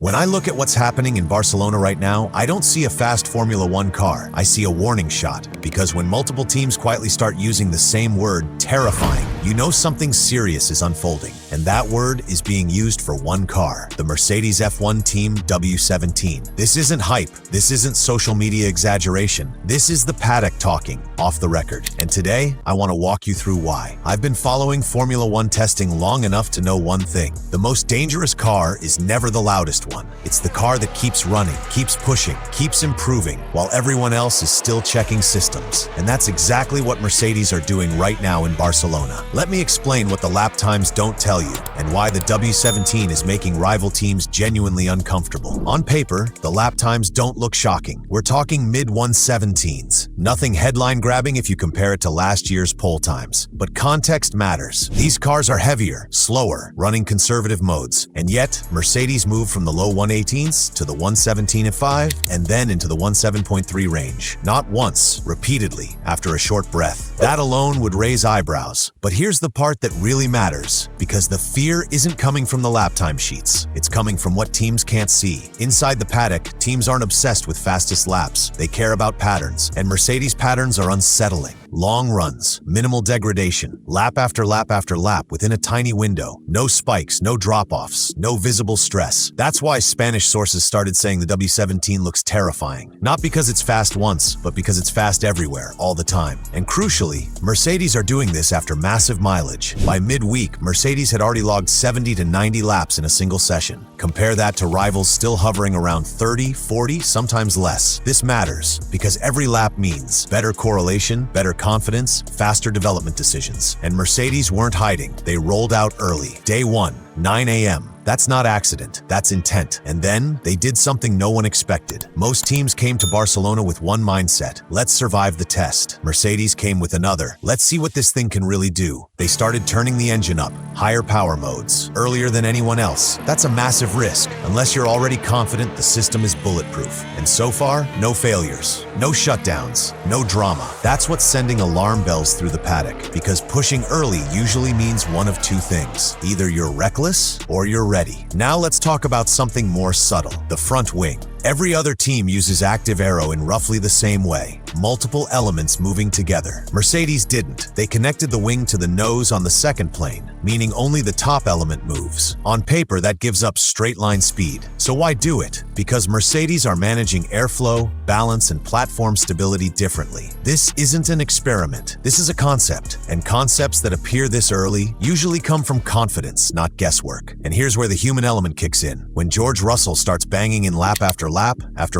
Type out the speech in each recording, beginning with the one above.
When I look at what's happening in Barcelona right now, I don't see a fast Formula One car. I see a warning shot. Because when multiple teams quietly start using the same word, terrifying, you know something serious is unfolding. And that word is being used for one car, the Mercedes F1 Team W17. This isn't hype. This isn't social media exaggeration. This is the paddock talking, off the record. And today, I want to walk you through why. I've been following Formula One testing long enough to know one thing. The most dangerous car is never the loudest one. It's the car that keeps running, keeps pushing, keeps improving, while everyone else is still checking systems. And that's exactly what Mercedes are doing right now in Barcelona. Let me explain what the lap times don't tell you, and why the W17 is making rival teams genuinely uncomfortable. On paper, the lap times don't look shocking. We're talking mid-117s. Nothing headline-grabbing if you compare it to last year's pole times. But context matters. These cars are heavier, slower, running conservative modes, and yet, Mercedes moved from the low 118s to the 117.5 and then into the 17.3 range. Not once, repeatedly, after a short breath. That alone would raise eyebrows. But here's the part that really matters, because the fear isn't coming from the lap time sheets. It's coming from what teams can't see. Inside the paddock, teams aren't obsessed with fastest laps. They care about patterns, and Mercedes patterns are unsettling. Long runs, minimal degradation, lap after lap after lap within a tiny window. No spikes, no drop-offs, no visible stress. That's why Spanish sources started saying the W17 looks terrifying. Not because it's fast once, but because it's fast everywhere, all the time. And crucially, Mercedes are doing this after massive mileage. By midweek, Mercedes had already logged 70 to 90 laps in a single session. Compare that to rivals still hovering around 30, 40, sometimes less. This matters, because every lap means better correlation, better confidence, faster development decisions. And Mercedes weren't hiding. They rolled out early. Day 1, 9 a.m. That's not accident, that's intent. And then, they did something no one expected. Most teams came to Barcelona with one mindset: let's survive the test. Mercedes came with another: let's see what this thing can really do. They started turning the engine up, higher power modes, earlier than anyone else. That's a massive risk. Unless you're already confident the system is bulletproof. And so far, no failures, no shutdowns, no drama. That's what's sending alarm bells through the paddock, because pushing early usually means one of two things: either you're reckless or you're ready. Now let's talk about something more subtle: the front wing. Every other team uses active aero in roughly the same way, multiple elements moving together. Mercedes didn't. They connected the wing to the nose on the second plane, meaning only the top element moves. On paper, that gives up straight-line speed. So why do it? Because Mercedes are managing airflow, balance, and platform stability differently. This isn't an experiment. This is a concept. And concepts that appear this early usually come from confidence, not guesswork. And here's where the human element kicks in. When George Russell starts banging in lap after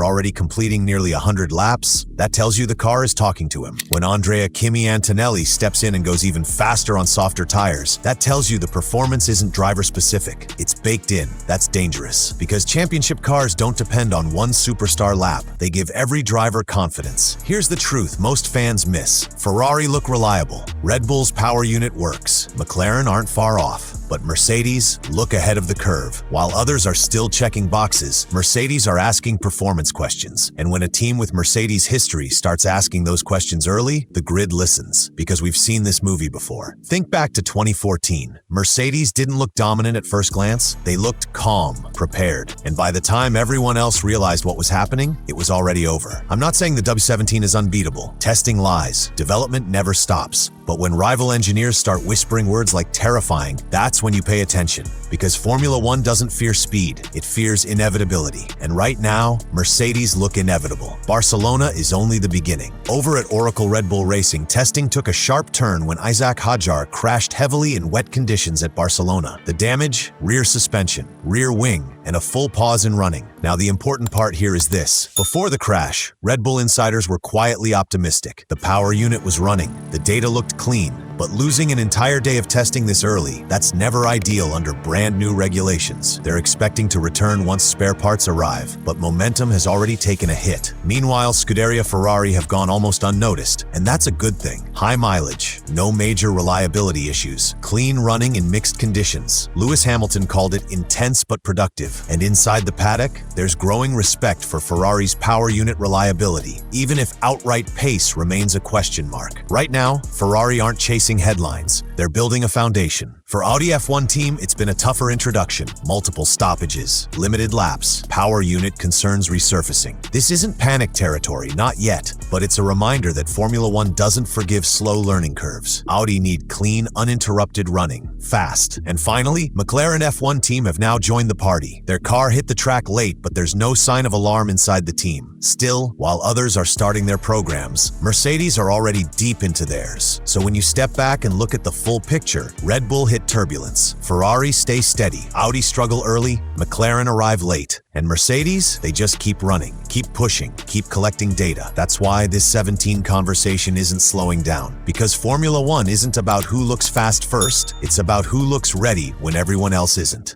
already completing nearly 100 laps, that tells you the car is talking to him. When Andrea Kimi Antonelli steps in and goes even faster on softer tires, that tells you the performance isn't driver-specific. It's baked in. That's dangerous. Because championship cars don't depend on one superstar lap. They give every driver confidence. Here's the truth most fans miss. Ferrari look reliable. Red Bull's power unit works. McLaren aren't far off. But Mercedes look ahead of the curve. While others are still checking boxes, Mercedes are asking performance questions. And when a team with Mercedes history starts asking those questions early, the grid listens. Because we've seen this movie before. Think back to 2014. Mercedes didn't look dominant at first glance. They looked calm, prepared. And by the time everyone else realized what was happening, it was already over. I'm not saying the W17 is unbeatable. Testing lies. Development never stops. But when rival engineers start whispering words like terrifying, that's when you pay attention. Because Formula One doesn't fear speed, it fears inevitability. And right now, Mercedes look inevitable. Barcelona is only the beginning. Over at Oracle Red Bull Racing, testing took a sharp turn when Isaac Hadjar crashed heavily in wet conditions at Barcelona. The damage? Rear suspension, rear wing, and a full pause in running. Now the important part here is this. Before the crash, Red Bull insiders were quietly optimistic. The power unit was running. The data looked clean. But losing an entire day of testing this early, that's never ideal under brand new regulations. They're expecting to return once spare parts arrive, but momentum has already taken a hit. Meanwhile, Scuderia Ferrari have gone almost unnoticed, and that's a good thing. High mileage, no major reliability issues, clean running in mixed conditions. Lewis Hamilton called it intense but productive. And inside the paddock, there's growing respect for Ferrari's power unit reliability, even if outright pace remains a question mark. Right now, Ferrari aren't chasing headlines. They're building a foundation. For Audi F1 team, it's been a tougher introduction. Multiple stoppages, limited laps, power unit concerns resurfacing. This isn't panic territory, not yet, but it's a reminder that Formula One doesn't forgive slow learning curves. Audi need clean, uninterrupted running, fast. And finally, McLaren F1 team have now joined the party. Their car hit the track late, but there's no sign of alarm inside the team. Still, while others are starting their programs, Mercedes are already deep into theirs. So when you step back and look at the full picture, Red Bull hit turbulence, Ferrari stay steady, Audi struggle early, McLaren arrive late, and Mercedes, they just keep running, keep pushing, keep collecting data. That's why this 17 conversation isn't slowing down, because Formula One isn't about who looks fast first, it's about who looks ready when everyone else isn't.